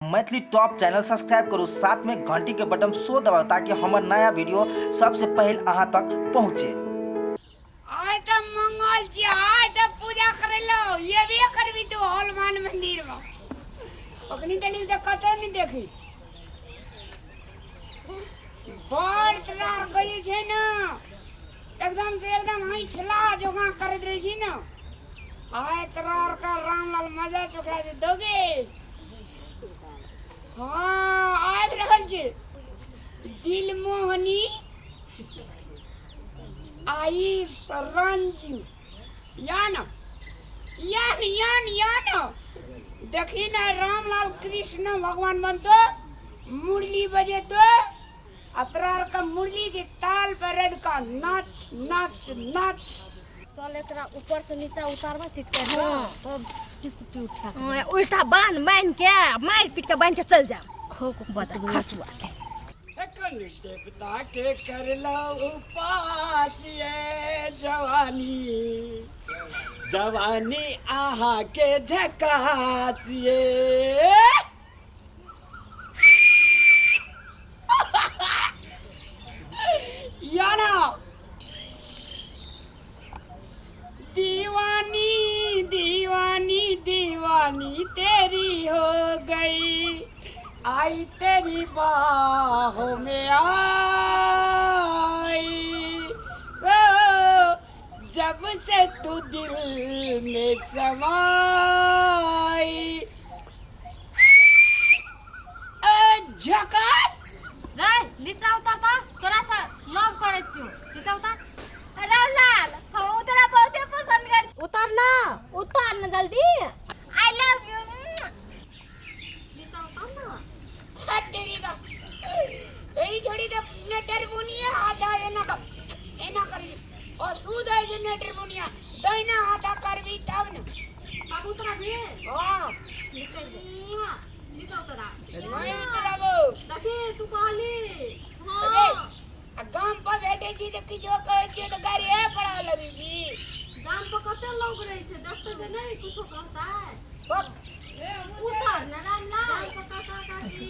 Maithili top channel subscribe करू, साथ में घंटी के बटन सो दबाओ ताकि हमार नया वीडियो सबसे पहले अहाँ तक पहुँचे। आय त मंगल छी, आय त पूजा करे लो, ये भी करबी तू हनुमान मंदिर में। अखनी तली त कतो नहीं देखी। बड़ तरार गई छे ना, एकदम से एकदम हाई ठेला जोगा करत रही छी ना। आय तरार का रामलाल मजा चुका दे दोगे। हाँ आय रहल छे दिलमोहनी आई रंजू यान देखी ना रामलाल कृष्ण भगवान बनतो, मुरली बजे तो अतरार का मुरली के ताल पर रेद का नाच नाच नाच। चल एकरा ऊपर से नीचा उतारबा टिटके तब टिकुटी उठा उल्टा बांध बांध के मार पीट के बांध के चल जा खो बजा खसुआ के के पिता के कर लो उपास ये जवानी आहा के झकास ये याना दीवानी दीवानी दीवानी तेरी हो गई, आई तेरी बाहों में आई, जब से तू दिल में समाई। झकास रे नीचा उतर तोरा से लव करे छियो नीचा उतर। रामलाल हम तोरा बहुते पसंद कर उतर ना जल्दी। I love you. नीचा उतर ना हाथ तेरी का एई छोड़ी दे नेटर बुनिया हाथा एना करी और सूद है जे नेटर बुनिया दाहिना हाथा करबी तब न अब उतरा भी। हां निकल दे नीचा उतरा नहीं उतराबो देखी तू कहली हां गांव पर बैठे छी त किछो कहै छी त गाड़ी है पड़ा लगी छी। गांव पर कते लोग रहे छे देखते जे नहीं कुछो कहता है बस उतर ना रामलाल पता काकी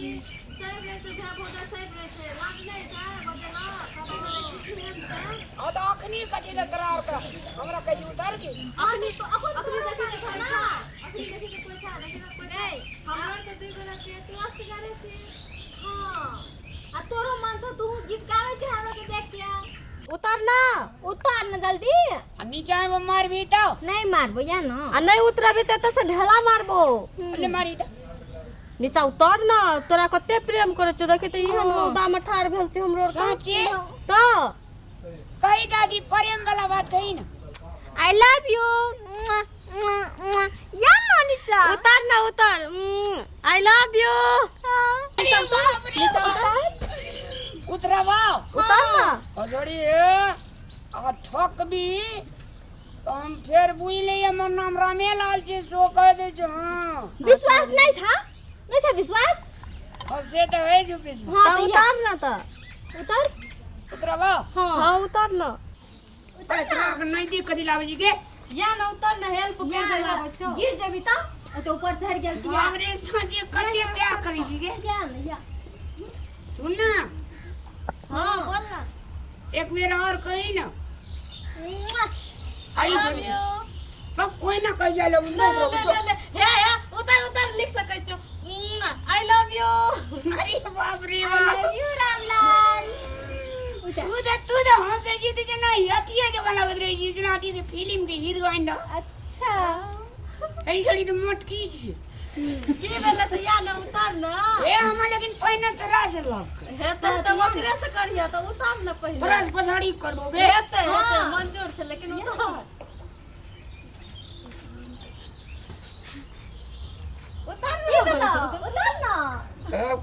सही रहे छे भा बोदा सही रहे छे लाग नहीं जाए बजना आ तो अखनी कथि ल करार का हमरा कहि उतर के अखनी देखी ना अखनी देखी कोई छा देखी कोई नहीं हमरा तो दुई बेला के क्लास करे छे। हां आ तोरो मन से तू गीत गावे छे हमरा के देख के उतर ना जल्दी। नीचा में मार भी तो नहीं मारबो या ना आ नहीं उतरबी त से ढेला मारबो। अरे मारी तो नीचा उतर ना, तोरा कते प्रेम करे छ देखि त इहन रौदा में ठाड़ भेल छी हमरो। साचे तो कही दादी प्रेम वाला बात कही ना। आई लव यू या ना नीचा उतर आई लव यू। नीचा उतरवा उतर ना अजड़ी आ ठक भी तो हम फिर बुझ ले हमर नाम रामेलाल छे सो कह दे छ। हां विश्वास नहीं था विश्वास। हसे तो है जो विश्वास। हां उतर ना त उतरवा हां उतर ना उतर नहीं दी कथि लावे जी के या ना उतर ना हेल्प कर देला बच्चो गिर जेबी तो ऊपर चढ़ गेल छी। हमरे साथे कते प्यार करी छी के क्या या सुन ना। हां बोल ना एक बेर और कही ना आई सब कोई ना कह जाए लोग हे उतर लिख सकै छ आई लव यू। अरे बाप रे आई बाप लव यू रामलाल। तू तो हंसे जी तो ना हतिया जो गाना बज रही जी ना थी फिल्म के हीरोइन दा। अच्छा ऐ छड़ी तो मोटकी छी की भेले त या ना उतर ना। ए हम लेकिन पहिने तरह से लव हे त ओकरे से करिया त उतर ना पहिले। तरह पछाड़ी करबोगे हेते मंजूर छ लेकिन उतर ना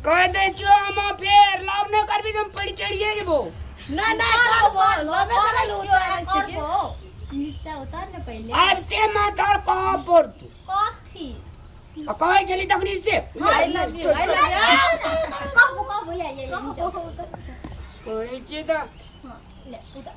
कह दे जो हम फिर लव न करबी तुम पड़ी चढ़िए जेबो ना करबो लबे करे उतर नीचा उतर ना पहले। अब ते माथार कहां पर तू कथी कहे चली तखनी से आई लव यू कब या नीचा उतर कोई चीज ले उतर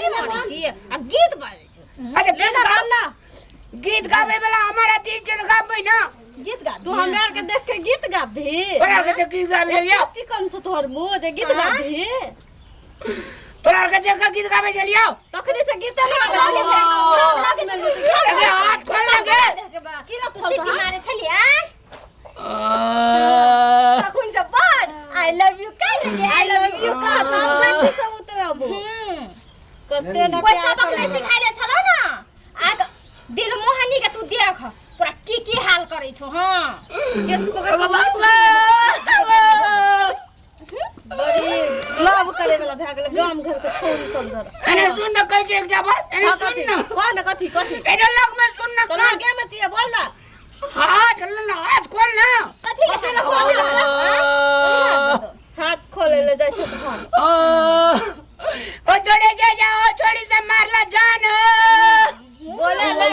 पार्टी करै छी आ गीत बाजै छी। अरे गीत गावे वाला हमारा तीन जन गावे ना। गीत गा तू हमरा के देख के गीत गाबी तोरा के देख गीत गावे लियो। चिकन छ तोहर मुंह जे गीत गाबी तोरा के देख गीत गावे चलियो। तखनी से गीत लगा अरे हाथ खोल लगे। की ना तू सीटी मारे छलिया आ तखन से बड़ आई लव यू कह लगे आई लव यू का तब गाछी से उतरबो कते ना कोई सबक नहीं सिखाइले छलो ना आ दिल मोहनी के तू देख तोरा की हाल करै छौ। हां केस पकड़ अगो बाबू बड़ी लव करे वाला भए गेल गाम घर के छोरी सब धर अरे सुन न कह के एक जब अरे सुन न कौन कथी कथी एने लोग में सुन न तो का लगे में चाहिए बोल ना हाथ न हाथ खोल ना। कथी ना हाथ खोले ले जाय छै धान ओ थोड़े जा छोड़ी से मारला जान। बोले ले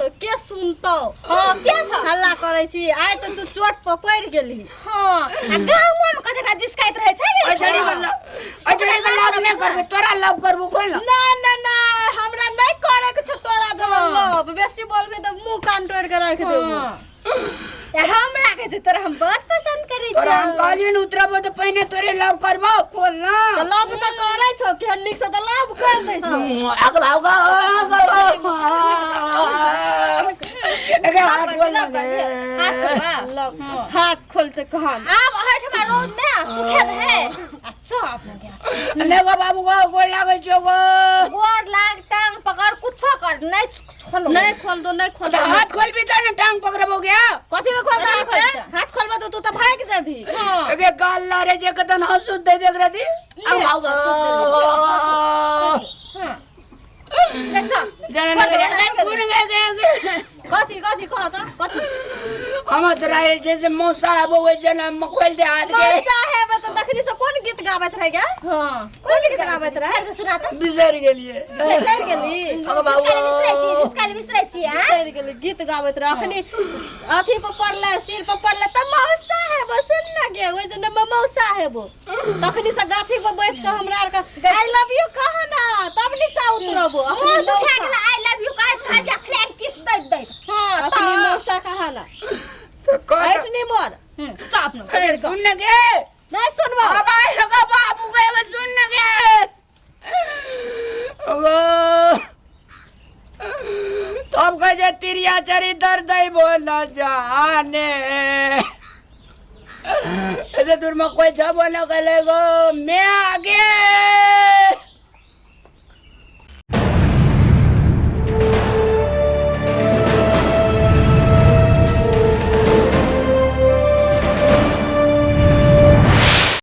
तो के सुनतो हां के छ हल्ला करे छी आइ त तू चोट पर पड़ गेली। हां आ गांव में कथि का जिसकाइत रहे छै गे अजड़ी गल्ला लव नहीं करबे तोरा लव करबो खोल ना। ना हमरा नहीं करे के छ तोरा जब लव बेसी बोलबे त मुंह कान तोड़ के रख देबो। हमरा के तोरा हम बहुत पसंद करै तोरा छी। हम कालीन उतरबो तो पहले तोरे लव करबो खोल ना। तो लव त करे छ के निक से त लव कर दे छ। आग भागो एके हाथ खोल ना गे। हाथ खोलबा हाथ खोलते कहां अब हट में रोड में सुखेत है अच्छा आप हो गया ले गो बाबू गो गोड़ लागै छौ गो। गोर लाग टांग पकड़ कुछो कर नहीं छोलो नहीं खोल दो नहीं खोल तो दो हाथ खोल भी तो ना टांग पकड़बो गया। कथी में खोल कथी दे खोल हाथ खोलबा तो तू त भाग जाबी। हां एके गाल लारे जे कतन हंसू दे देख रही अब भागो हां अच्छा जने लगे गुन गए कथी कथी कहता कथी हम तोरा जैसे मौसा आबो ओइ जने मकोल दे हाथ के मौसा है बे तो दखनी से कौन गीत गाबत रह गया। हां कौन गीत गाबत रह फिर से सुनाता बिसर गेलिए। सर गेली अगो बाबू इसकाल बिसरै छी हां सर गेली गीत गाबत रह अखनी अथी पर पड़ले सिर पर पड़ले त मौसा है बस सुन ना गे ओइ जने मौसा है वो तखनी से गाछी पर बैठ के हमरा आर का आई लव यू कह ना तब नीचा उतरबो मुंह दुखा गेल आई लव यू कहत खा जा फ्लैग किस दे हां अखनी मौसा कहा ना कत ऐठनी मोर चाप न अरे सुन न गे नहीं सुनबो अब आए लगा बाबू गए सुन न गे ओगो तब कह जे तिरिया चरी दर दई बोल जाने ऐसे दूर में कोई था बोला कले गो मैं आगे